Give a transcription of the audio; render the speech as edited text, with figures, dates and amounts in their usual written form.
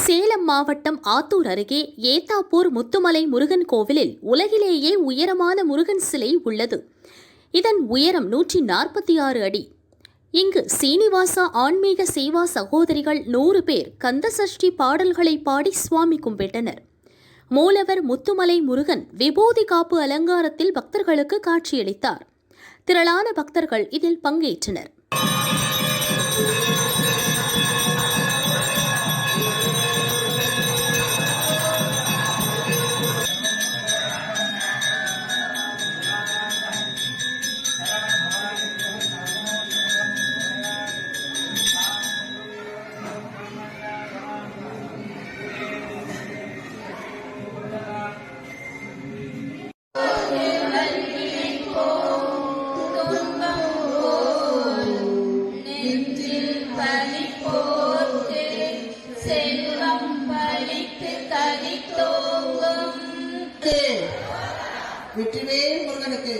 சேலம் மாவட்டம் ஆத்தூர் அருகே ஏத்தாப்பூர் முத்துமலை முருகன் கோவிலில் உலகிலேயே உயரமான முருகன் சிலை உள்ளது. இதன் உயரம் 146 அடி. இங்கு சீனிவாசா ஆன்மீக சேவா சகோதரிகள் 100 பேர் கந்தசஷ்டி பாடல்களை பாடி சுவாமி கும்பிட்டனர். மூலவர் முத்துமலை முருகன் விபூதி காப்பு அலங்காரத்தில் பக்தர்களுக்கு காட்சியளித்தார். திரளான பக்தர்கள் இதில் பங்கேற்றனர். வெற்றிவேல் முருகனுக்கு.